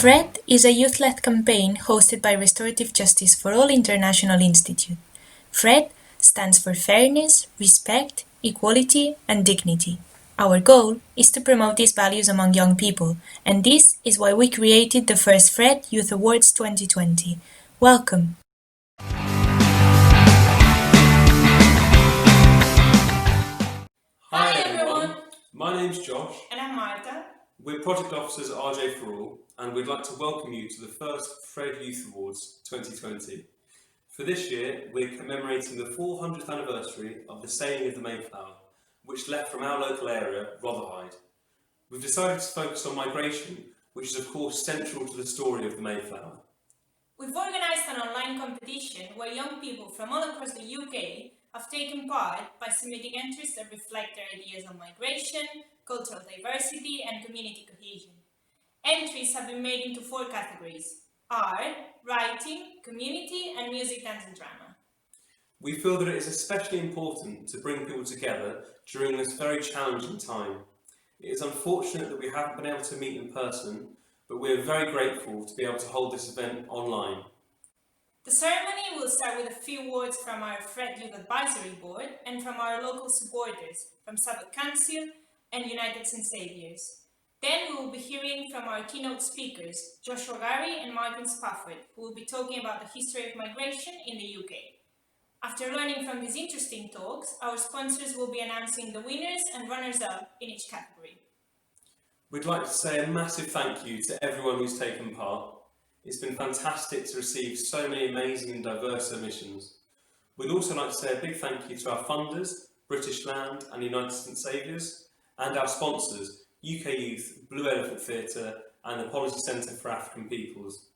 FRED is a youth-led campaign hosted by Restorative Justice for All International Institute. FRED stands for Fairness, Respect, Equality and Dignity. Our goal is to promote these values among young people, and this is why we created the first FRED Youth Awards 2020. Welcome! Hi everyone, my name's Josh. And I'm Marta. We're project officers at RJ for All, and we'd like to welcome you to the first FRED Youth Awards 2020. For this year, we're commemorating the 400th anniversary of the sailing of the Mayflower, which left from our local area, Rotherhithe. We've decided to focus on migration, which is of course central to the story of the Mayflower. We've organised an online competition where young people from all across the UK have taken part by submitting entries that reflect their ideas on migration, cultural diversity and community cohesion. Entries have been made into 4 categories: art, writing, community and music, dance and drama. We feel that it is especially important to bring people together during this very challenging time. It is unfortunate that we haven't been able to meet in person, but we are very grateful to be able to hold this event online. The ceremony will start with a few words from our FRED Youth Advisory Board and from our local supporters from Saviour Council and United St. Saviour's. Then we will be hearing from our keynote speakers, Garry and Marta Spafford, who will be talking about the history of migration in the UK. After learning from these interesting talks, our sponsors will be announcing the winners and runners-up in each category. We'd like to say a massive thank you to everyone who's taken part. It's been fantastic to receive so many amazing and diverse submissions. We'd also like to say a big thank you to our funders, British Land and United St. Saviour's, and our sponsors, UK Youth, Blue Elephant Theatre and the Policy Centre for African Peoples.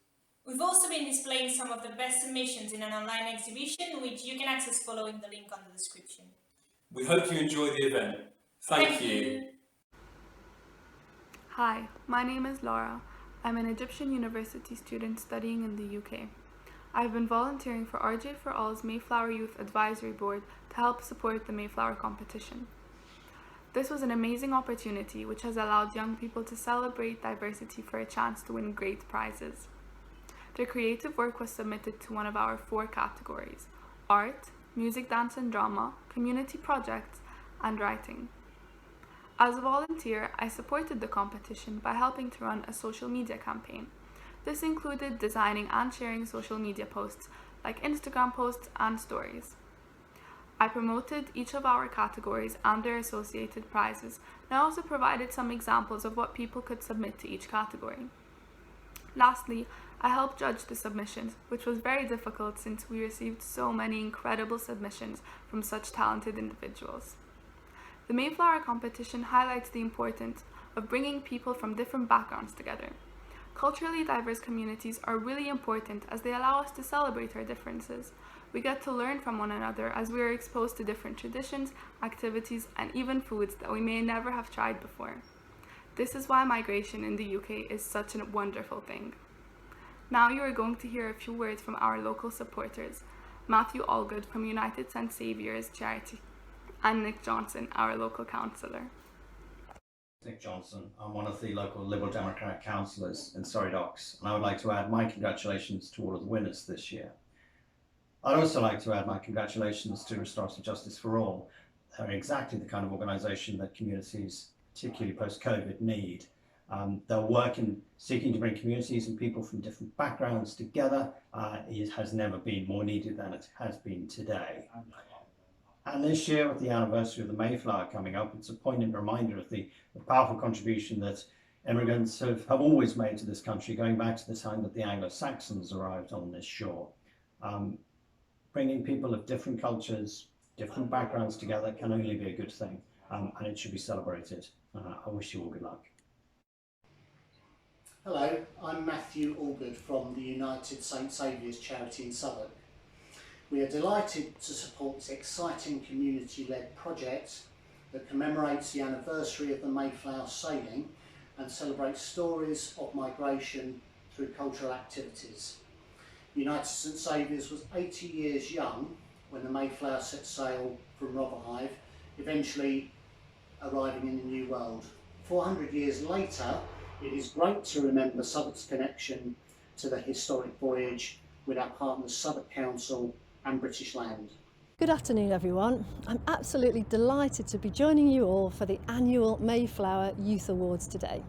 We've also been displaying some of the best submissions in an online exhibition, which you can access following the link on the description. We hope you enjoy the event. Thank you. Hi, my name is Lara. I'm an Egyptian university student studying in the UK. I've been volunteering for RJ for All's Mayflower Youth Advisory Board to help support the Mayflower competition. This was an amazing opportunity which has allowed young people to celebrate diversity for a chance to win great prizes. Their creative work was submitted to one of our 4 categories: art, music, dance and drama, community projects, and writing. As a volunteer, I supported the competition by helping to run a social media campaign. This included designing and sharing social media posts like Instagram posts and stories. I promoted each of our categories and their associated prizes, and I also provided some examples of what people could submit to each category. Lastly, I helped judge the submissions, which was very difficult since we received so many incredible submissions from such talented individuals. The Mayflower competition highlights the importance of bringing people from different backgrounds together. Culturally diverse communities are really important as they allow us to celebrate our differences. We get to learn from one another as we are exposed to different traditions, activities, and even foods that we may never have tried before. This is why migration in the UK is such a wonderful thing. Now you are going to hear a few words from our local supporters, Allgood from United St. Saviour's charity, and Nick Johnson, our local councillor. Nick Johnson. I'm one of the local Liberal Democrat councillors in Surrey Docks, and I would like to add my congratulations to all of the winners this year. I'd also like to add my congratulations to Restorative Justice for All. They're exactly the kind of organisation that communities, particularly post-COVID, need. Their work in seeking to bring communities and people from different backgrounds together it has never been more needed than it has been today. And this year, with the anniversary of the Mayflower coming up, it's a poignant reminder of the powerful contribution that immigrants have always made to this country, going back to the time that the Anglo-Saxons arrived on this shore. Bringing people of different cultures, different backgrounds together can only be a good thing, and it should be celebrated. I wish you all good luck. Hello, I'm Allgood from the United St. Saviour's charity in Southwark. We are delighted to support this exciting community-led project that commemorates the anniversary of the Mayflower sailing and celebrates stories of migration through cultural activities. United St. Saviour's was 80 years young when the Mayflower set sail from Rotherhithe, eventually arriving in the New World. 400 years later, It is great to remember Southwark's connection to the historic voyage with our partners Southwark Council and British Land. Good afternoon everyone. I'm absolutely delighted to be joining you all for the annual Mayflower Youth Awards today.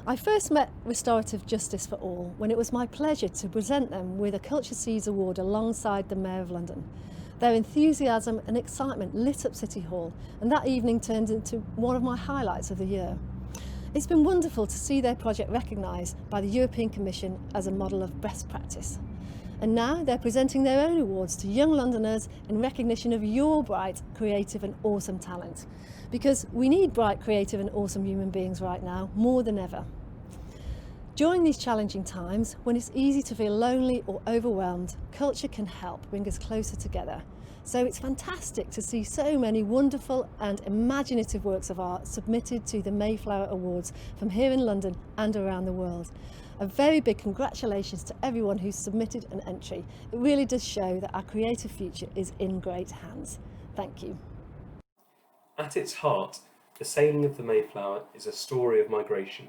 I first met Restorative Justice for All when it was my pleasure to present them with a Culture Seeds Award alongside the Mayor of London. Their enthusiasm and excitement lit up City Hall, and that evening turned into one of my highlights of the year. It's been wonderful to see their project recognised by the European Commission as a model of best practice. And now they're presenting their own awards to young Londoners in recognition of your bright, creative and awesome talent. Because we need bright, creative and awesome human beings right now, more than ever. During these challenging times, when it's easy to feel lonely or overwhelmed, culture can help bring us closer together. So it's fantastic to see so many wonderful and imaginative works of art submitted to the Mayflower Awards from here in London and around the world. A very big congratulations to everyone who's submitted an entry. It really does show that our creative future is in great hands. Thank you. At its heart, the sailing of the Mayflower is a story of migration.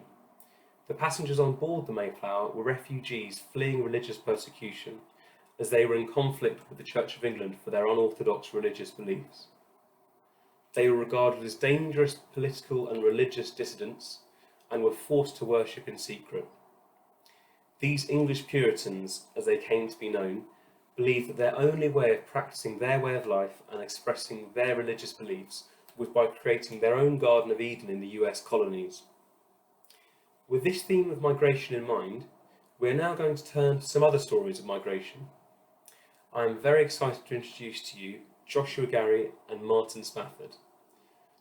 The passengers on board the Mayflower were refugees fleeing religious persecution, as they were in conflict with the Church of England for their unorthodox religious beliefs. They were regarded as dangerous political and religious dissidents and were forced to worship in secret. These English Puritans, as they came to be known, believed that their only way of practicing their way of life and expressing their religious beliefs was by creating their own Garden of Eden in the US colonies. With this theme of migration in mind, we are now going to turn to some other stories of migration. I am very excited to introduce to you Joshua Garry and Martin Spafford.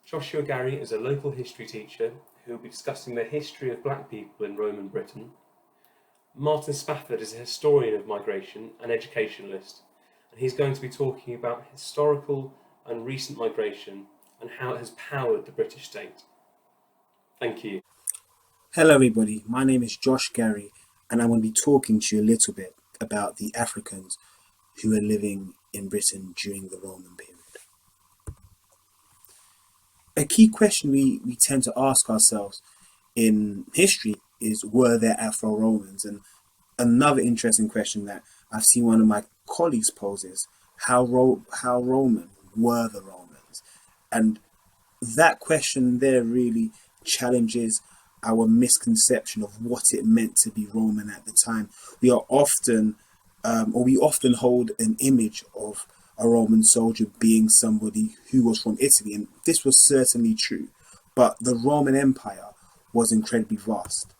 Joshua Garry is a local history teacher who will be discussing the history of black people in Roman Britain. Martin Spafford is a historian of migration and educationalist, and he's going to be talking about historical and recent migration and how it has powered the British state. Thank you. Hello everybody, my name is Josh Garry and I'm going to be talking to you a little bit about the Africans who were living in Britain during the Roman period. A key question we tend to ask ourselves in history is, were there Afro-Romans? And another interesting question that I've seen one of my colleagues pose is, how Roman were the Romans? And that question there really challenges our misconception of what it meant to be Roman at the time. We often hold an image of a Roman soldier being somebody who was from Italy, and this was certainly true, but the Roman Empire was incredibly vast.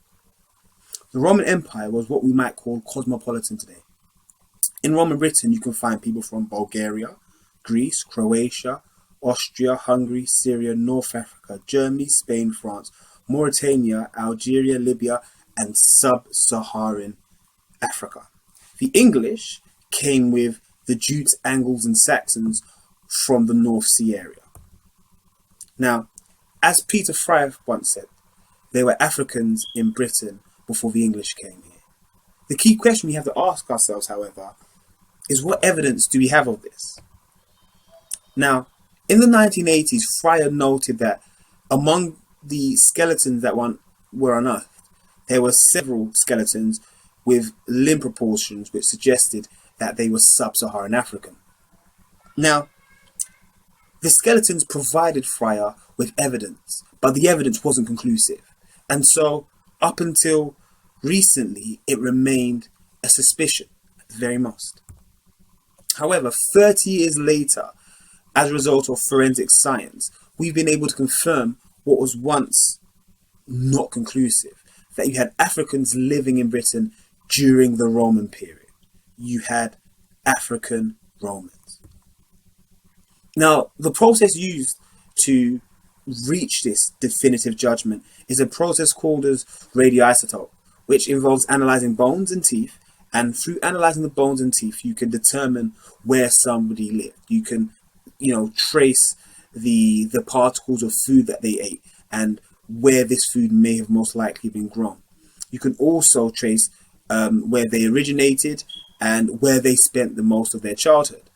The Roman Empire was what we might call cosmopolitan today. In Roman Britain, you can find people from Bulgaria, Greece, Croatia, Austria, Hungary, Syria, North Africa, Germany, Spain, France, Mauritania, Algeria, Libya, and sub-Saharan Africa. The English came with the Jutes, Angles, and Saxons from the North Sea area. Now, as Peter Frye once said, there were Africans in Britain before the English came here. The key question we have to ask ourselves, however, is what evidence do we have of this? Now, in the 1980s, Frye noted that among the skeletons that were unearthed, there were several skeletons with limb proportions which suggested that they were sub-Saharan African. Now, the skeletons provided Frye with evidence, but the evidence wasn't conclusive. And so, up until recently, it remained a suspicion, at the very most. However, 30 years later, as a result of forensic science, we've been able to confirm what was once not conclusive, that you had Africans living in Britain during the Roman period. You had African Romans. Now, the process used to reach this definitive judgment is a process called as radioisotope, which involves analyzing bones and teeth, and through analyzing the bones and teeth, you can determine where somebody lived. You can, trace the particles of food that they ate and where this food may have most likely been grown. You can also trace where they originated and where they spent the most of their childhood.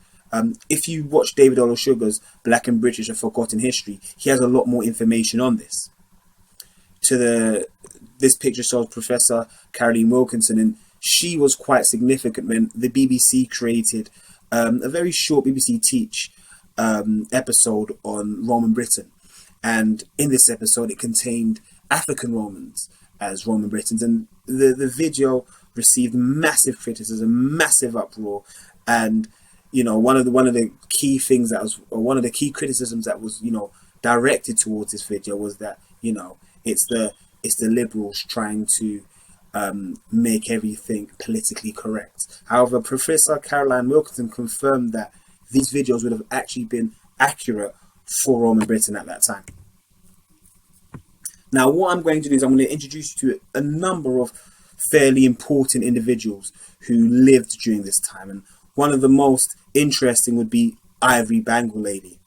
If you watch David Olusoga's Black and British: A Forgotten History, he has a lot more information on this. To this picture shows Professor Caroline Wilkinson, and she was quite significant when the BBC created a very short BBC Teach episode on Roman Britain. And in this episode, it contained African Romans as Roman Britons, and the video received massive criticism, massive uproar, and one of the key things that was, or one of the key criticisms that was directed towards this video was that it's the liberals trying to make everything politically correct. However, Professor Caroline Wilkinson confirmed that these videos would have actually been accurate for Roman Britain at that time. Now, what I'm going to do is I'm going to introduce you to a number of fairly important individuals who lived during this time, and one of the most interesting would be Ivory Bangle Lady.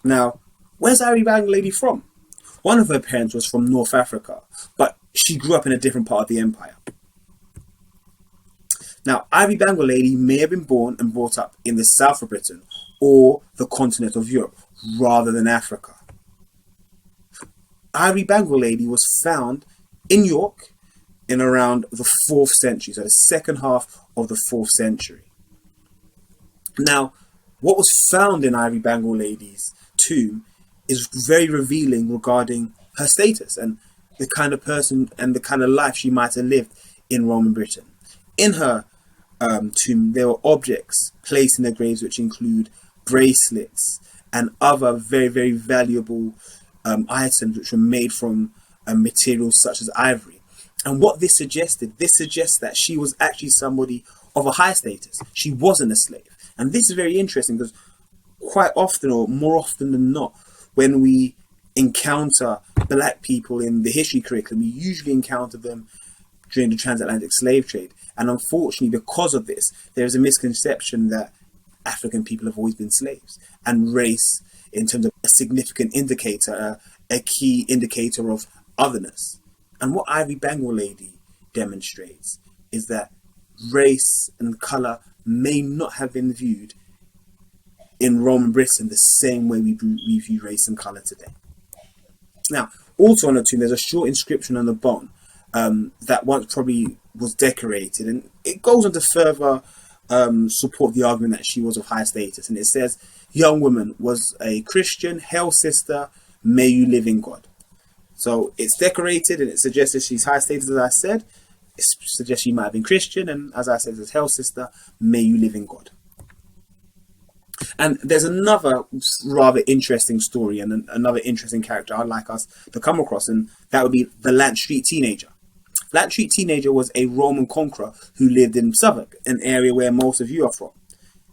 Now, where's Ivory Bangle Lady from? One of her parents was from North Africa, but she grew up in a different part of the empire. Now, Ivory Bangle Lady may have been born and brought up in the south of Britain or the continent of Europe rather than Africa. Ivory Bangle Lady was found in York in around the 4th century, so the second half of the 4th century. Now, what was found in Ivory Bangle Lady's tomb is very revealing regarding her status and the kind of person and the kind of life she might have lived in Roman Britain. In her tomb, there were objects placed in her graves which include bracelets and other very, very valuable items which were made from materials such as ivory. And what this suggests that she was actually somebody of a high status. She wasn't a slave. And this is very interesting because quite often, or more often than not, when we encounter black people in the history curriculum, we usually encounter them during the transatlantic slave trade. And unfortunately, because of this, there is a misconception that African people have always been slaves, and race, in terms of a significant indicator, a key indicator of otherness. And what Ivory Bangle Lady demonstrates is that race and colour may not have been viewed in Roman Britain the same way we view race and colour today. Now, also on the tomb, there's a short inscription on the bottom that once probably was decorated, and it goes on to further support the argument that she was of high status. And it says, "Young woman was a Christian, hail sister, may you live in God." So it's decorated and it suggests that she's high status, as I said. It suggests she might have been Christian, and as I said, it says, "Hail sister, may you live in God." And there's another rather interesting story and another interesting character I'd like us to come across, and that would be the Lant Street Teenager. Lant Street Teenager was a Roman conqueror who lived in Southwark, an area where most of you are from.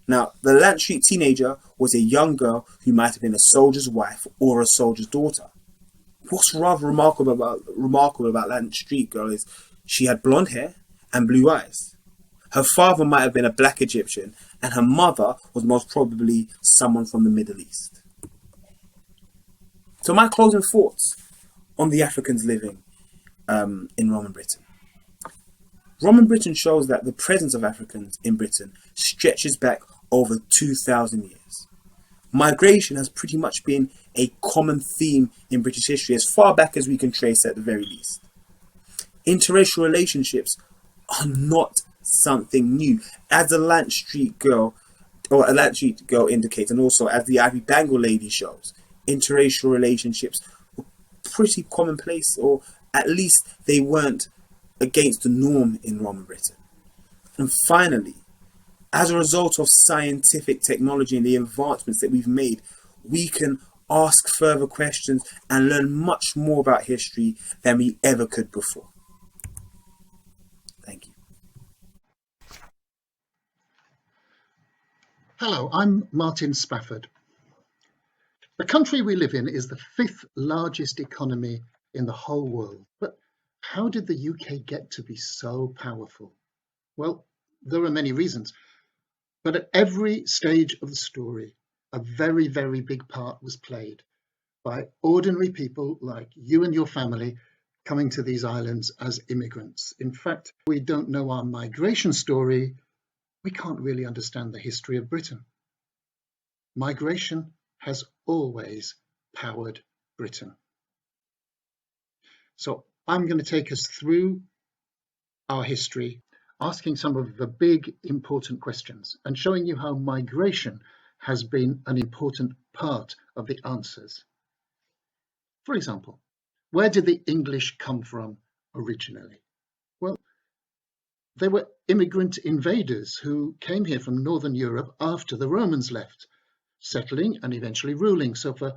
Now, the Lant Street Teenager was a young girl who might have been a soldier's wife or a soldier's daughter. What's rather remarkable about Lant Street girl is she had blonde hair and blue eyes. Her father might have been a black Egyptian, and her mother was most probably someone from the Middle East. So my closing thoughts on the Africans living in Roman Britain. Roman Britain shows that the presence of Africans in Britain stretches back over 2,000 years. Migration has pretty much been a common theme in British history as far back as we can trace at the very least. Interracial relationships are not something new, as the Lant Street girl indicates, and also as the Ivory Bangle Lady shows. Interracial relationships were pretty commonplace, or at least they weren't against the norm in Roman Britain. And finally, as a result of scientific technology and the advancements that we've made, we can ask further questions and learn much more about history than we ever could before. Thank you. Hello, I'm Martin Spafford. The country we live in is the 5th largest economy in the whole world. But how did the UK get to be so powerful? Well, there are many reasons. But at every stage of the story, a very, very big part was played by ordinary people like you and your family coming to these islands as immigrants. In fact, we don't know our migration story, we can't really understand the history of Britain. Migration has always powered Britain. So I'm going to take us through our history, asking some of the big important questions and showing you how migration has been an important part of the answers. For example, where did the English come from originally? Well, they were immigrant invaders who came here from Northern Europe after the Romans left, settling and eventually ruling. So for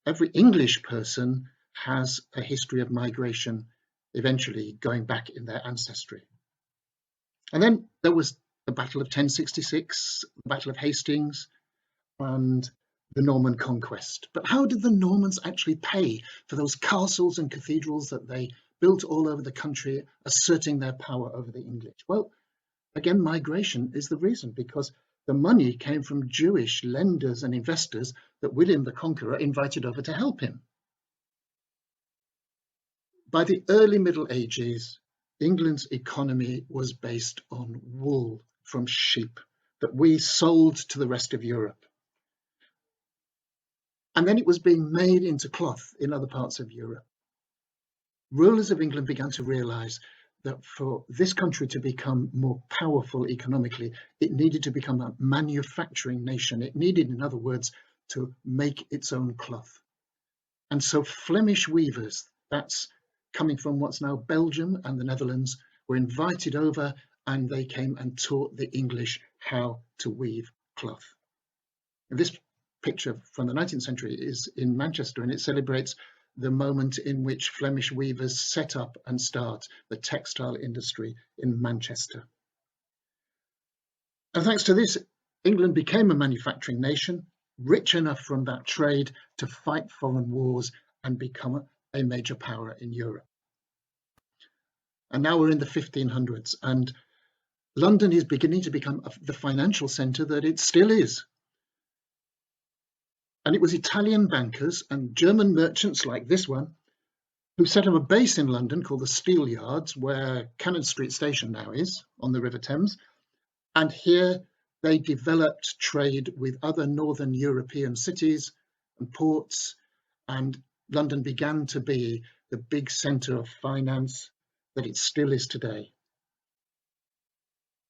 every English person has a history of migration, eventually going back in their ancestry. And then there was the Battle of 1066, the Battle of Hastings, and the Norman conquest. But how did the Normans actually pay for those castles and cathedrals that they built all over the country, asserting their power over the English? Well, again, migration is the reason, because the money came from Jewish lenders and investors that William the Conqueror invited over to help him. By the early Middle Ages, England's economy was based on wool from sheep that we sold to the rest of Europe. And then it was being made into cloth in other parts of Europe. Rulers of England began to realize that for this country to become more powerful economically, it needed to become a manufacturing nation. It needed, in other words, to make its own cloth. And so Flemish weavers, that's coming from what's now Belgium and the Netherlands, were invited over, and they came and taught the English how to weave cloth. And this picture from the 19th century is in Manchester, and it celebrates the moment in which Flemish weavers set up and start the textile industry in Manchester. And thanks to this, England became a manufacturing nation, rich enough from that trade to fight foreign wars and become a major power in Europe. And now we're in the 1500s, and London is beginning to become the financial centre that it still is. And it was Italian bankers and German merchants like this one who set up a base in London called the Steel Yards, where Cannon Street Station now is, on the River Thames. And here they developed trade with other northern European cities and ports, and London began to be the big centre of finance that it still is today.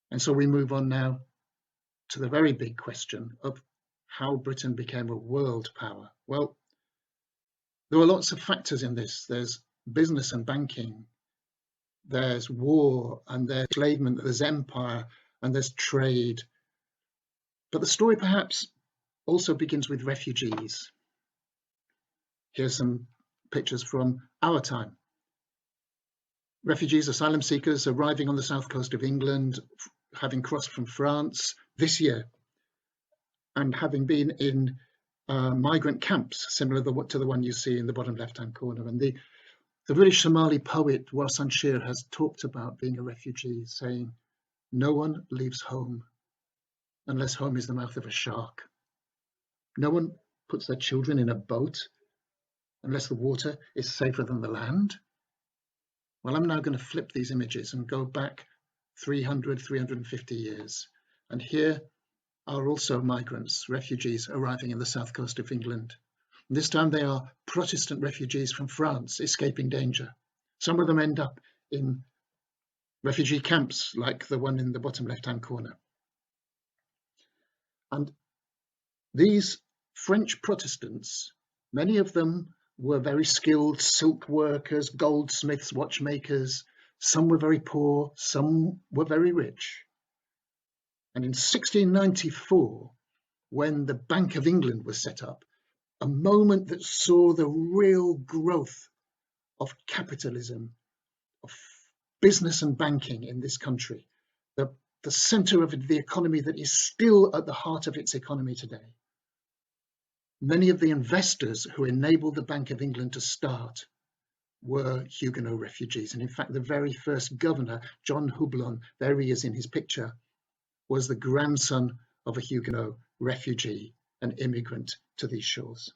And so we move on now to the very big question of how Britain became a world power. Well, there are lots of factors in this. There's business and banking, there's war, and there's enslavement, there's empire, and there's trade. But the story perhaps also begins with refugees. Here's some pictures from our time. Refugees, asylum seekers arriving on the south coast of England, having crossed from France this year, and having been in migrant camps, similar to the one you see in the bottom left-hand corner. And the British Somali poet Warsan Shir has talked about being a refugee, saying, "No one leaves home unless home is the mouth of a shark. No one puts their children in a boat unless the water is safer than the land." Well, I'm now going to flip these images and go back 300, 350 years. And here are also migrants, refugees arriving in the south coast of England. And this time they are Protestant refugees from France, escaping danger. Some of them end up in refugee camps like the one in the bottom left-hand corner. And these French Protestants, many of them were very skilled silk workers, goldsmiths, watchmakers. Some were very poor, some were very rich. And in 1694, when the Bank of England was set up, a moment that saw the real growth of capitalism, of business and banking in this country, the centre of the economy that is still at the heart of its economy today. Many of the investors who enabled the Bank of England to start were Huguenot refugees. And in fact, the very first governor, John Houblon, there he is in his picture, was the grandson of a Huguenot refugee, an immigrant to these shores.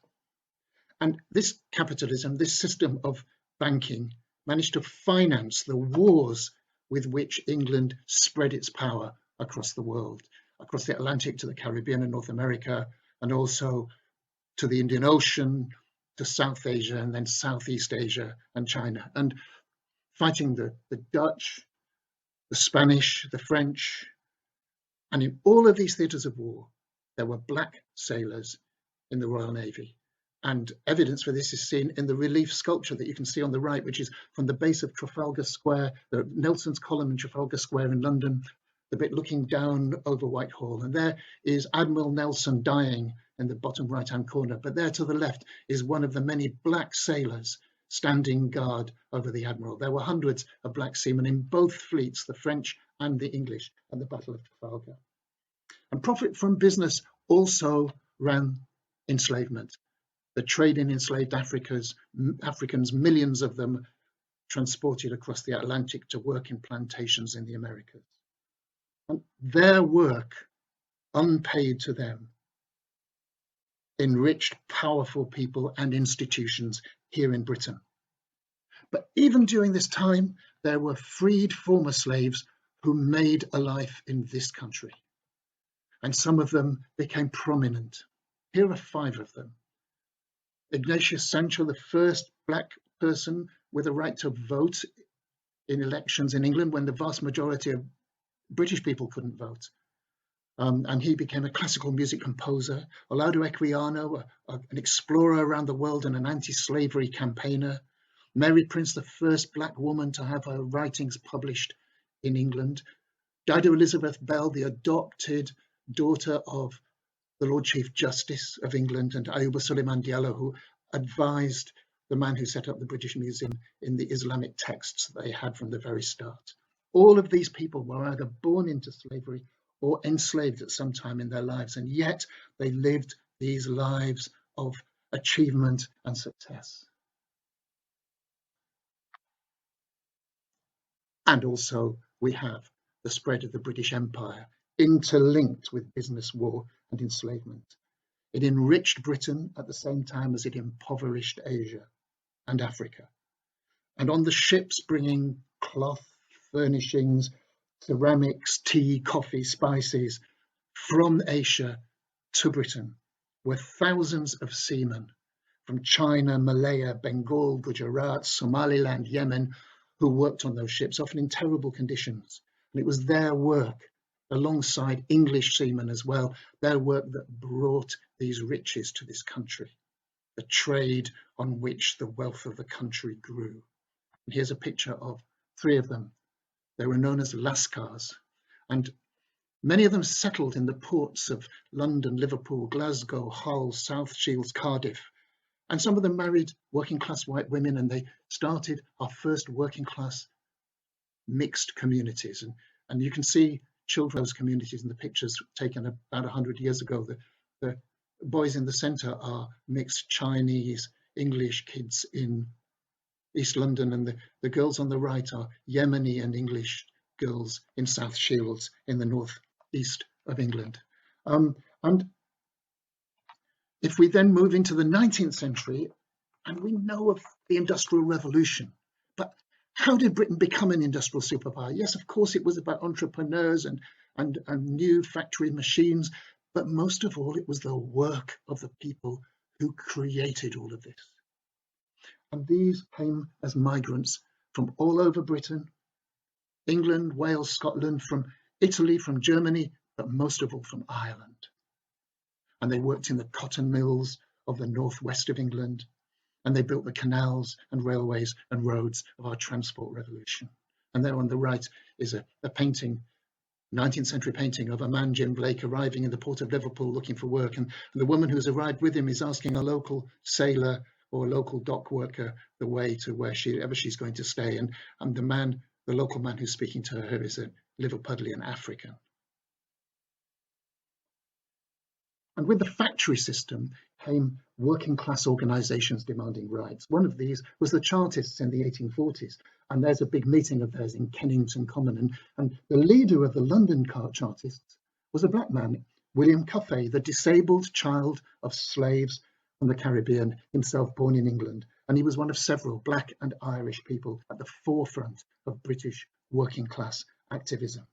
And this capitalism, this system of banking, managed to finance the wars with which England spread its power across the world, across the Atlantic to the Caribbean and North America, and also to the Indian Ocean, to South Asia, and then Southeast Asia and China. And fighting the Dutch, the Spanish, the French. And in all of these theatres of war, there were black sailors in the Royal Navy. And evidence for this is seen in the relief sculpture that you can see on the right, which is from the base of Trafalgar Square, the Nelson's Column in Trafalgar Square in London, the bit looking down over Whitehall. And there is Admiral Nelson dying in the bottom right-hand corner. But there to the left is one of the many black sailors standing guard over the Admiral. There were hundreds of black seamen in both fleets, the French and the English, at the Battle of Trafalgar. And profit from business also ran enslavement. The trade in enslaved Africans, millions of them transported across the Atlantic to work in plantations in the Americas. And their work, unpaid to them, enriched powerful people and institutions here in Britain. But even during this time, there were freed former slaves who made a life in this country. And some of them became prominent. Here are 5 of them. Ignatius Sancho, the first black person with a right to vote in elections in England when the vast majority of British people couldn't vote. And he became a classical music composer. Olaudah Equiano, an explorer around the world and an anti-slavery campaigner. Mary Prince, the first black woman to have her writings published in England. Dido Elizabeth Bell, the adopted daughter of the Lord Chief Justice of England, and Ayuba Suleiman Diallo, who advised the man who set up the British Museum in the Islamic texts they had from the very start. All of these people were either born into slavery or enslaved at some time in their lives, and yet they lived these lives of achievement and success. And also we have the spread of the British Empire, interlinked with business, war and enslavement. It enriched Britain at the same time as it impoverished Asia and Africa. And on the ships bringing cloth, furnishings, ceramics, tea, coffee, spices from Asia to Britain were thousands of seamen from China, Malaya, Bengal, Gujarat, Somaliland, Yemen, who worked on those ships, often in terrible conditions. And it was their work, alongside English seamen as well, their work that brought these riches to this country, the trade on which the wealth of the country grew. And here's a picture of 3 of them. They were known as Lascars, and many of them settled in the ports of London, Liverpool, Glasgow, Hull, South Shields, Cardiff. And some of them married working class white women, and they started our first working class mixed communities. And you can see children of those communities in the pictures taken about 100 years ago. The boys in the centre are mixed Chinese, English kids in East London, and the girls on the right are Yemeni and English girls in South Shields in the northeast of England. And if we then move into the 19th century, and we know of the Industrial Revolution, but how did Britain become an industrial superpower? Yes, of course, it was about entrepreneurs and new factory machines, but most of all, it was the work of the people who created all of this. And these came as migrants from all over Britain, England, Wales, Scotland, from Italy, from Germany, but most of all from Ireland. And they worked in the cotton mills of the northwest of England, and they built the canals and railways and roads of our transport revolution. And there on the right is a painting, 19th century painting of a man, Jim Blake, arriving in the port of Liverpool looking for work. And the woman who's arrived with him is asking a local sailor or a local dock worker the way to wherever she's going to stay. And the local man who's speaking to her is a Liverpudlian African. And with the factory system came working class organisations demanding rights. One of these was the Chartists in the 1840s. And there's a big meeting of theirs in Kennington Common. And the leader of the London Chartists was a black man, William Cuffay, the disabled child of slaves from the Caribbean, himself born in England. And he was one of several black and Irish people at the forefront of British working class activism.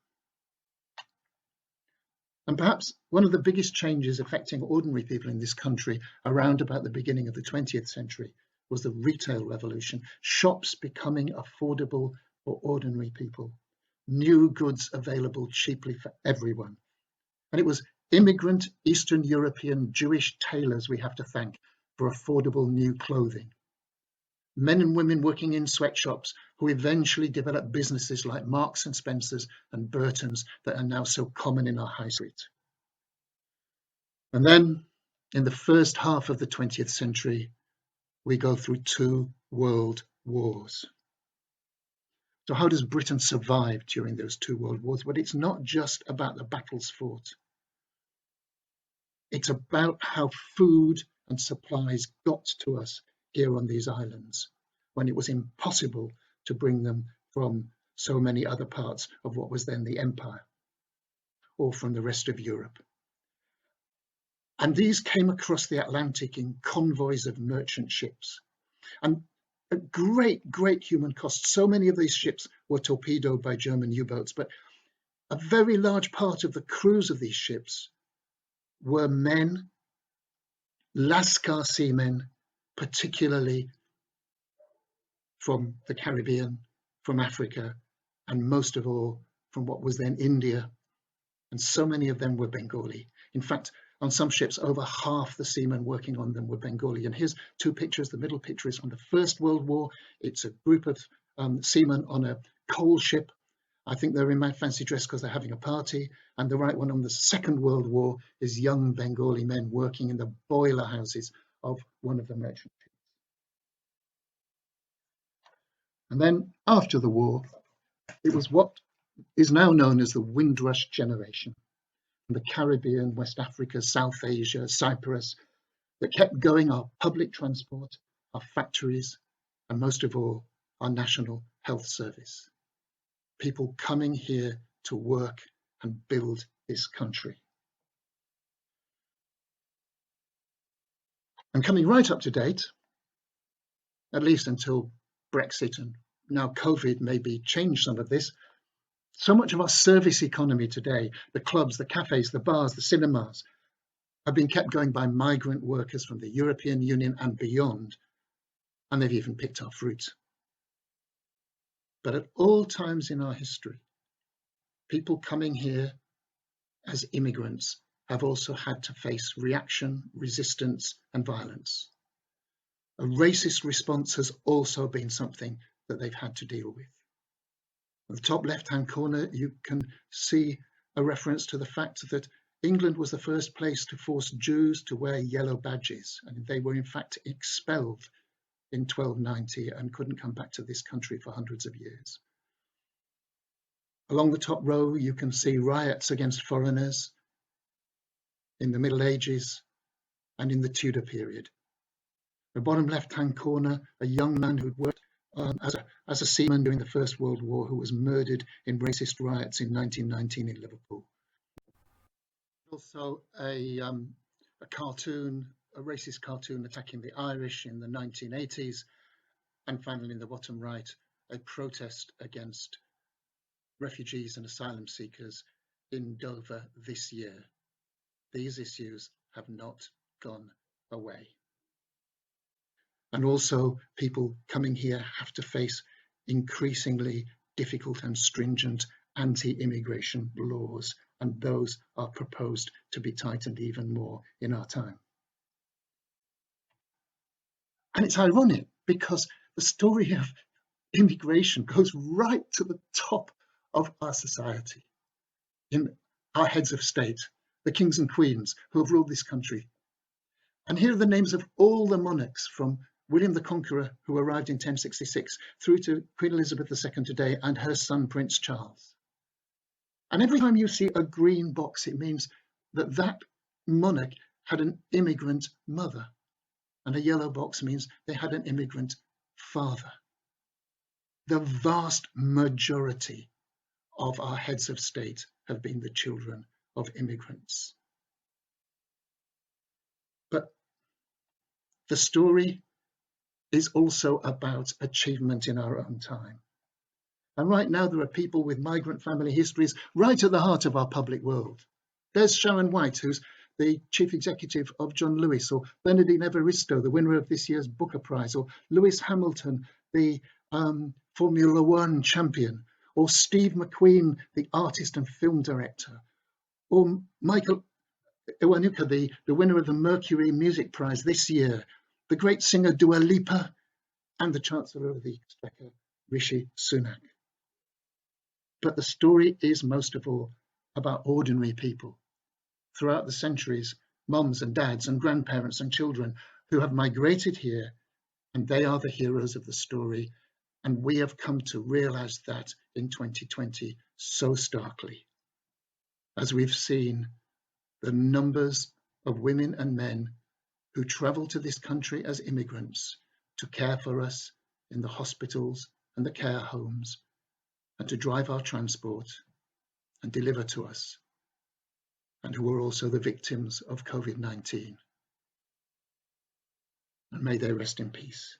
And perhaps one of the biggest changes affecting ordinary people in this country around about the beginning of the 20th century was the retail revolution, shops becoming affordable for ordinary people, new goods available cheaply for everyone. And it was immigrant Eastern European Jewish tailors we have to thank for affordable new clothing. Men and women working in sweatshops who eventually developed businesses like Marks and Spencer's and Burton's that are now so common in our high street. And then in the first half of the 20th century, we go through 2 world wars. So how does Britain survive during those 2 world wars? Well, it's not just about the battles fought. It's about how food and supplies got to us here on these islands when it was impossible to bring them from so many other parts of what was then the empire or from the rest of Europe. And these came across the Atlantic in convoys of merchant ships. And at great, great human cost, so many of these ships were torpedoed by German U-boats, but a very large part of the crews of these ships were men, Lascar seamen, particularly from the Caribbean, from Africa, and most of all from what was then India. And so many of them were Bengali. In fact, on some ships, over half the seamen working on them were Bengali. And here's 2 pictures. The middle picture is from the First World War. It's a group of seamen on a coal ship. I think they're in my fancy dress because they're having a party. And the right one on the Second World War is young Bengali men working in the boiler houses of one of the merchant ships. And then after the war, it was what is now known as the Windrush generation. The Caribbean, West Africa, South Asia, Cyprus, that kept going our public transport, our factories, and most of all, our National Health Service. People coming here to work and build this country. And coming right up to date, at least until Brexit and now COVID maybe changed some of this, so much of our service economy today, the clubs, the cafes, the bars, the cinemas, have been kept going by migrant workers from the European Union and beyond, and they've even picked our fruit. But at all times in our history, people coming here as immigrants have also had to face reaction, resistance, and violence. A racist response has also been something that they've had to deal with. At the top left-hand corner, you can see a reference to the fact that England was the first place to force Jews to wear yellow badges, and they were in fact expelled in 1290 and couldn't come back to this country for hundreds of years. Along the top row, you can see riots against foreigners in the Middle Ages and in the Tudor period. The bottom left-hand corner, a young man who'd worked as a seaman during the First World War who was murdered in racist riots in 1919 in Liverpool. Also a cartoon, a racist cartoon attacking the Irish in the 1980s. And finally, in the bottom right, a protest against refugees and asylum seekers in Dover this year. These issues have not gone away. And also, people coming here have to face increasingly difficult and stringent anti-immigration laws, and those are proposed to be tightened even more in our time. And it's ironic because the story of immigration goes right to the top of our society, in our heads of state, the kings and queens who have ruled this country. And here are the names of all the monarchs from William the Conqueror, who arrived in 1066, through to Queen Elizabeth II today and her son Prince Charles. And every time you see a green box, it means that that monarch had an immigrant mother, and a yellow box means they had an immigrant father. The vast majority of our heads of state have been the children of immigrants. But the story is also about achievement in our own time. And right now there are people with migrant family histories right at the heart of our public world. There's Sharon White, who's the chief executive of John Lewis, or Bernardine Evaristo, the winner of this year's Booker Prize, or Lewis Hamilton, the Formula One champion, or Steve McQueen, the artist and film director, or Michael Iwanuka, the winner of the Mercury Music Prize this year, the great singer Dua Lipa, and the Chancellor of the Exchequer, Rishi Sunak. But the story is most of all about ordinary people. Throughout the centuries, mums and dads and grandparents and children who have migrated here, and they are the heroes of the story. And we have come to realize that in 2020 so starkly, as we've seen the numbers of women and men who travel to this country as immigrants to care for us in the hospitals and the care homes, and to drive our transport and deliver to us, and who are also the victims of COVID-19. And may they rest in peace.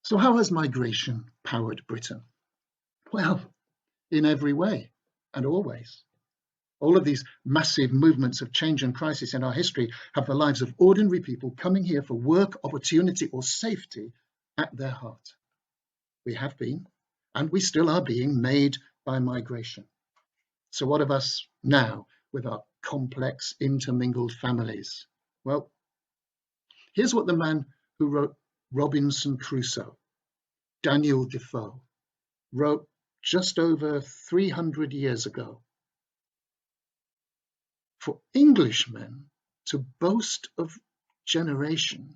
So how has migration powered Britain? Well, in every way and always. All of these massive movements of change and crisis in our history have the lives of ordinary people coming here for work, opportunity, or safety at their heart. We have been, and we still are being, made by migration. So what of us now with our complex, intermingled families? Well, here's what the man who wrote Robinson Crusoe, Daniel Defoe, wrote just over 300 years ago. For Englishmen to boast of generation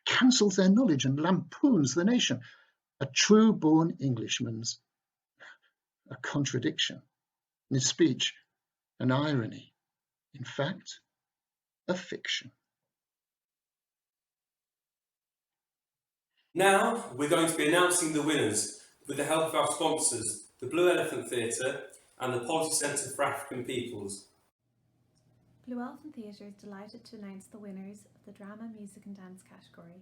cancels their knowledge and lampoons the nation. A true-born Englishman's a contradiction. In his speech, an irony. In fact, a fiction. Now we're going to be announcing the winners with the help of our sponsors, the Blue Elephant Theatre and the Policy Centre for African Peoples. Blue Elephant Theatre is delighted to announce the winners of the Drama, Music and Dance category.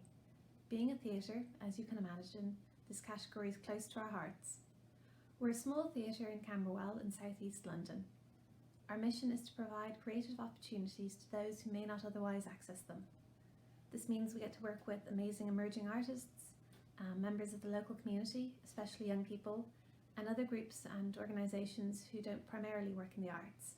Being a theatre, as you can imagine, this category is close to our hearts. We're a small theatre in Camberwell in South East London. Our mission is to provide creative opportunities to those who may not otherwise access them. This means we get to work with amazing emerging artists, members of the local community, especially young people, and other groups and organisations who don't primarily work in the arts.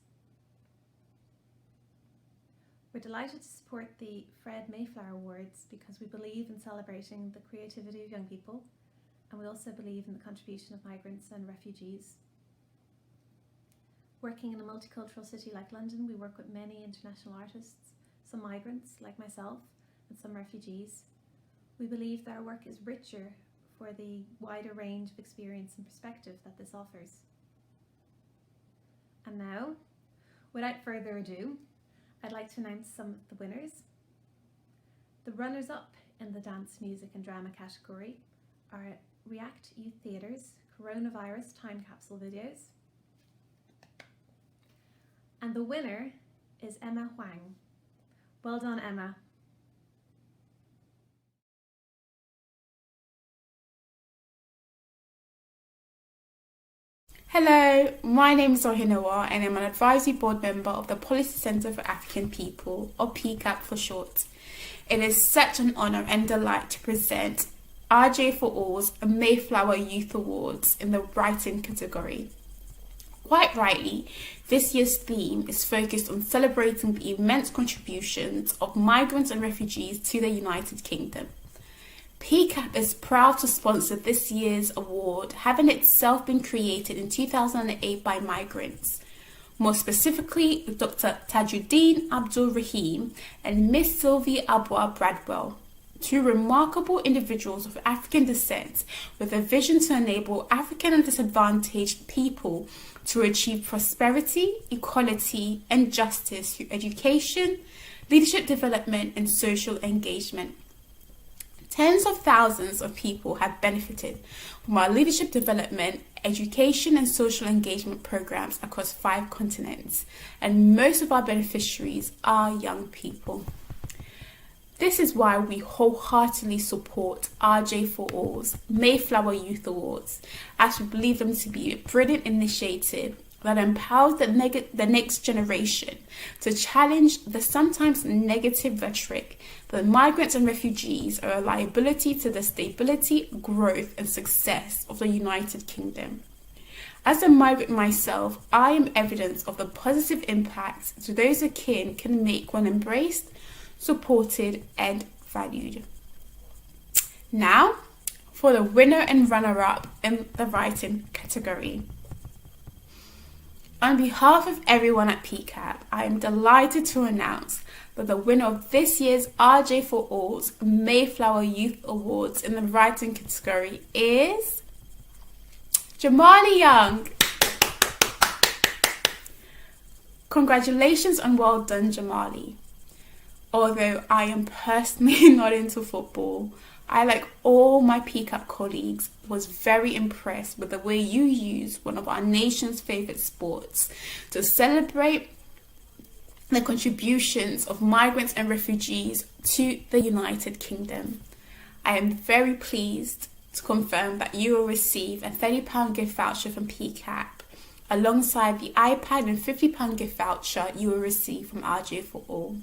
We're delighted to support the Fred Mayflower Awards because we believe in celebrating the creativity of young people, and we also believe in the contribution of migrants and refugees. Working in a multicultural city like London, we work with many international artists, some migrants like myself, and some refugees. We believe that our work is richer for the wider range of experience and perspective that this offers. And now, without further ado, I'd like to announce some of the winners. The runners-up in the Dance, Music and Drama category are React Youth Theatre's Coronavirus Time Capsule videos. And the winner is Emma Huang. Well done, Emma. Hello, my name is Ohinowa and I'm an advisory board member of the Policy Centre for African People, or PCAP for short. It is such an honour and delight to present RJ for All's Mayflower Youth Awards in the writing category. Quite rightly, this year's theme is focused on celebrating the immense contributions of migrants and refugees to the United Kingdom. PCAP is proud to sponsor this year's award, having itself been created in 2008 by migrants. More specifically, Dr. Tajuddin Abdul Rahim and Miss Sylvie Abwa Bradwell, two remarkable individuals of African descent with a vision to enable African and disadvantaged people to achieve prosperity, equality, and justice through education, leadership development, and social engagement. Tens of thousands of people have benefited from our leadership development, education and social engagement programs across 5 continents, and most of our beneficiaries are young people. This is why we wholeheartedly support RJ for All's Mayflower Youth Awards, as we believe them to be a brilliant initiative that empowers the next generation to challenge the sometimes negative rhetoric that migrants and refugees are a liability to the stability, growth and success of the United Kingdom. As a migrant myself, I am evidence of the positive impact to those akin can make when embraced, supported and valued. Now, for the winner and runner-up in the writing category. On behalf of everyone at PCAP, I am delighted to announce that the winner of this year's RJ for All's Mayflower Youth Awards in the writing category is Jamali Young. Congratulations and well done, Jamali. Although I am personally not into football, I, like all my PCAP colleagues, was very impressed with the way you use one of our nation's favourite sports to celebrate the contributions of migrants and refugees to the United Kingdom. I am very pleased to confirm that you will receive a £30 gift voucher from PCAP, alongside the iPad and £50 gift voucher you will receive from RJ for All.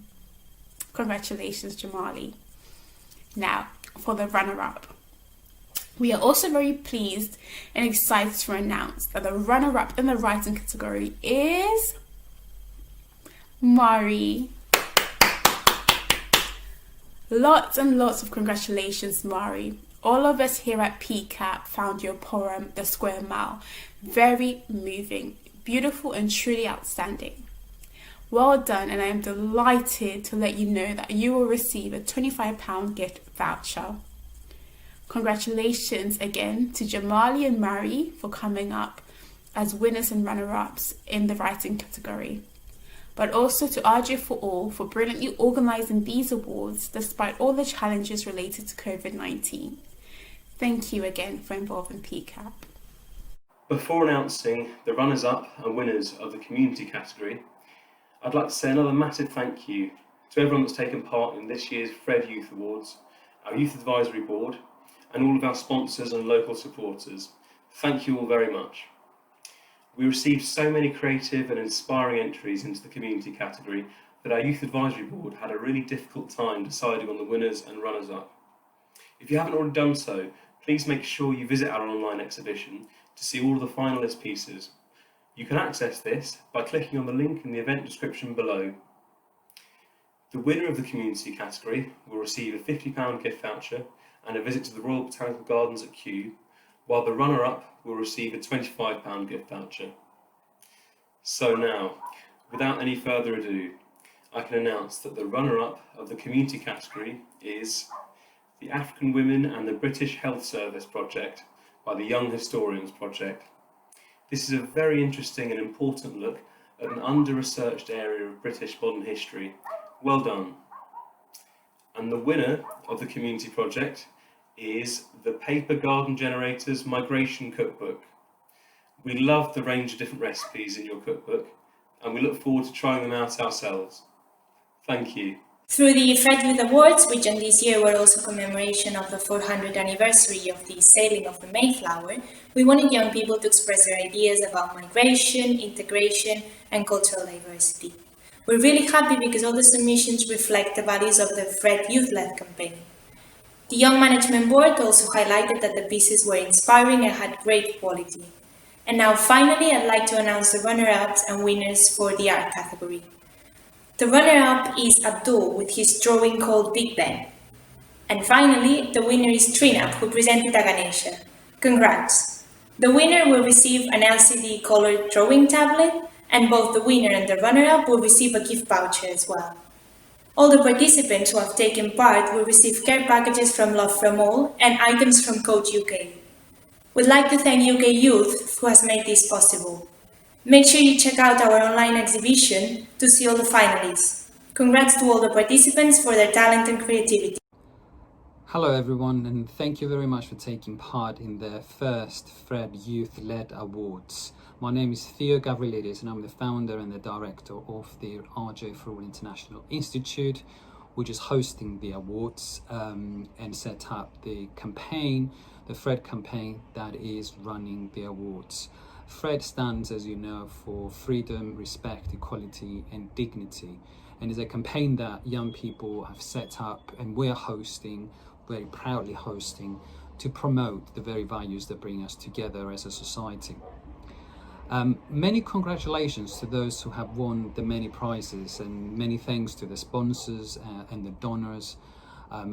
Congratulations, Jamali. Now, for the runner-up. We are also very pleased and excited to announce that the runner-up in the writing category is Mari. Lots and lots of congratulations, Mari. All of us here at PCAP found your poem, The Square Mile, very moving, beautiful and truly outstanding. Well done, and I am delighted to let you know that you will receive a £25 gift voucher. Congratulations again to Jamali and Mari for coming up as winners and runner-ups in the writing category, but also to RJ for All for brilliantly organising these awards despite all the challenges related to COVID-19. Thank you again for involving PCAP. Before announcing the runners-up and winners of the community category, I'd like to say another massive thank you to everyone that's taken part in this year's Fred Youth Awards, our Youth Advisory Board, and all of our sponsors and local supporters. Thank you all very much. We received so many creative and inspiring entries into the community category that our Youth Advisory Board had a really difficult time deciding on the winners and runners-up. If you haven't already done so, please make sure you visit our online exhibition to see all of the finalist pieces. You can access this by clicking on the link in the event description below. The winner of the community category will receive a £50 gift voucher and a visit to the Royal Botanical Gardens at Kew, while the runner-up will receive a £25 gift voucher. So now, without any further ado, I can announce that the runner-up of the community category is the African Women and the British Health Service project by the Young Historians Project. This is a very interesting and important look at an under-researched area of British modern history. Well done. And the winner of the community project is the Paper Garden Generators Migration Cookbook. We love the range of different recipes in your cookbook, and we look forward to trying them out ourselves. Thank you. Through the Fred Youth Awards, which in this year were also commemoration of the 400th anniversary of the sailing of the Mayflower, we wanted young people to express their ideas about migration, integration, and cultural diversity. We're really happy because all the submissions reflect the values of the Fred Youth-led campaign. The Young Management Board also highlighted that the pieces were inspiring and had great quality. And now finally, I'd like to announce the runner-ups and winners for the art category. The runner-up is Abdul with his drawing called Big Ben. And finally, the winner is Trina, who presented a Ganesha. Congrats! The winner will receive an LCD colored drawing tablet, and both the winner and the runner-up will receive a gift voucher as well. All the participants who have taken part will receive care packages from Love From All and items from Coach UK. We'd like to thank UK Youth who has made this possible. Make sure you check out our online exhibition to see all the finalists. Congrats to all the participants for their talent and creativity. Hello everyone, and thank you very much for taking part in the first Fred Youth-led Awards. My name is Theo Gavrilidis and I'm the founder and the director of the RJ for All International Institute, which is hosting the awards and set up the campaign, the Fred campaign that is running the awards. Fred stands, as you know, for freedom, respect, equality and dignity, and is a campaign that young people have set up and we're hosting, very proudly hosting, to promote the very values that bring us together as a society. Many congratulations to those who have won the many prizes, and many thanks to the sponsors and the donors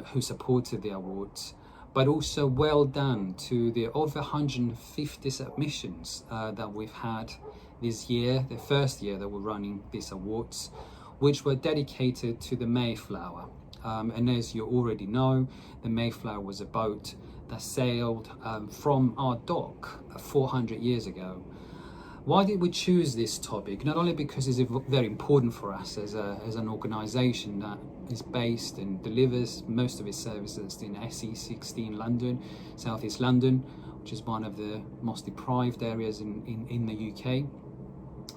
who supported the awards. But also well done to the over 150 submissions that we've had this year, the first year that we're running these awards, which were dedicated to the Mayflower. And as you already know, the Mayflower was a boat that sailed from our dock 400 years ago. Why did we choose this topic? Not only because it's very important for us as an organisation that is based and delivers most of its services in SE16 London, South East London, which is one of the most deprived areas in the UK,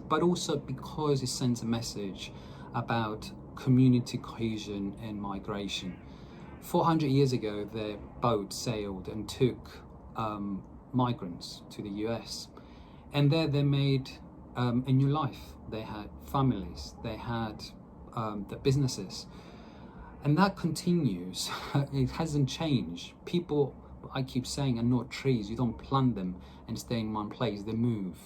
but also because it sends a message about community cohesion and migration. 400 years ago, the boat sailed and took migrants to the US. And there they made a new life. They had families, they had the businesses. And that continues. It hasn't changed. People, I keep saying, are not trees. You don't plant them and stay in one place, they move.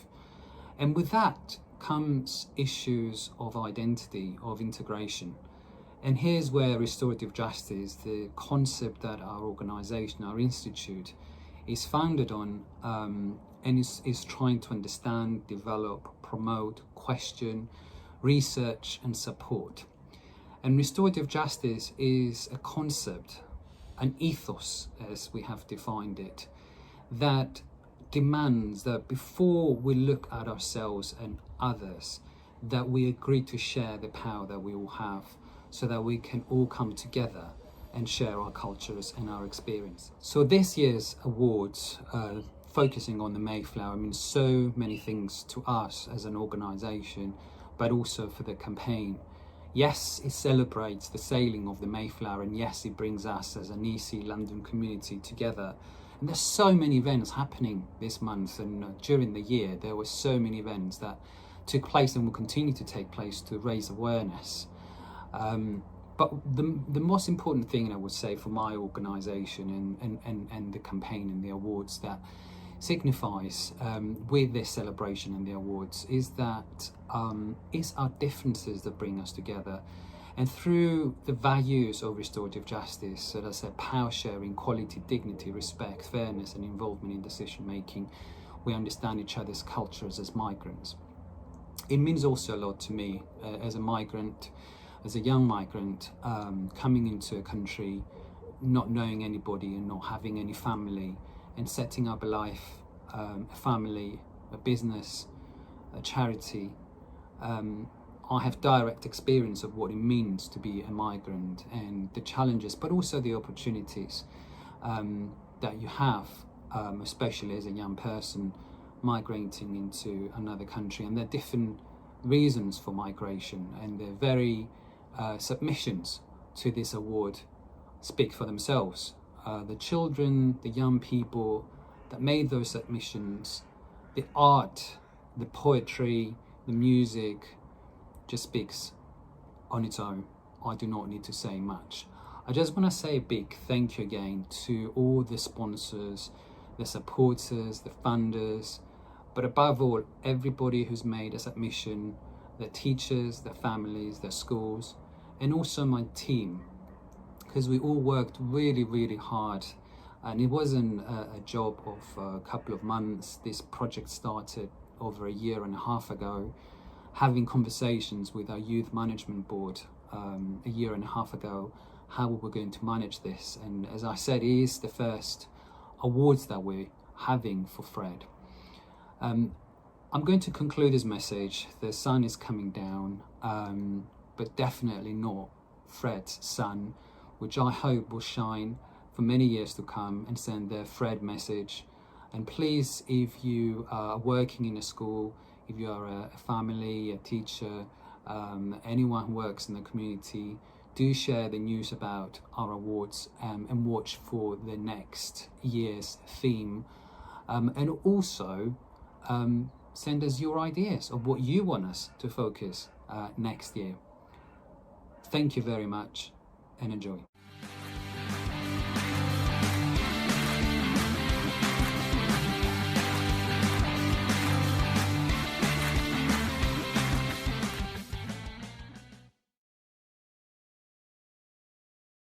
And with that comes issues of identity, of integration. And here's where restorative justice, the concept that our organisation, our institute, is founded on, and is trying to understand, develop, promote, question, research and support. And restorative justice is a concept, an ethos as we have defined it, that demands that before we look at ourselves and others, that we agree to share the power that we all have so that we can all come together and share our cultures and our experience. So this year's awards, focusing on the Mayflower, means so many things to us as an organisation, but also for the campaign. Yes, it celebrates the sailing of the Mayflower, and yes, it brings us as an EC London community together. And there's so many events happening this month, and during the year there were so many events that took place and will continue to take place to raise awareness. But the most important thing I would say for my organisation and the campaign and the awards that signifies with this celebration and the awards is that it's our differences that bring us together. And through the values of restorative justice, so that's power sharing, equality, dignity, respect, fairness and involvement in decision making, we understand each other's cultures as migrants. It means also a lot to me as a migrant, as a young migrant, coming into a country, not knowing anybody and not having any family, and setting up a life, a family, a business, a charity. I have direct experience of what it means to be a migrant and the challenges, but also the opportunities that you have, especially as a young person migrating into another country. And there are different reasons for migration, and the very submissions to this award speak for themselves. The children, the young people that made those submissions, the art, the poetry, the music just speaks on its own. I do not need to say much. I just want to say a big thank you again to all the sponsors, the supporters, the funders, but above all, everybody who's made a submission, the teachers, the families, the schools, and also my team, because we all worked really, really hard. And it wasn't a job of a couple of months. This project started over a year and a half ago, having conversations with our youth management board a year and a half ago, how we were going to manage this. And as I said, it is the first awards that we're having for Fred. I'm going to conclude this message. The sun is coming down, but definitely not Fred's sun, which I hope will shine for many years to come and send the Fred message. And please, if you are working in a school, if you are a family, a teacher, anyone who works in the community, do share the news about our awards and watch for the next year's theme, and also send us your ideas of what you want us to focus next year. Thank you very much and enjoy.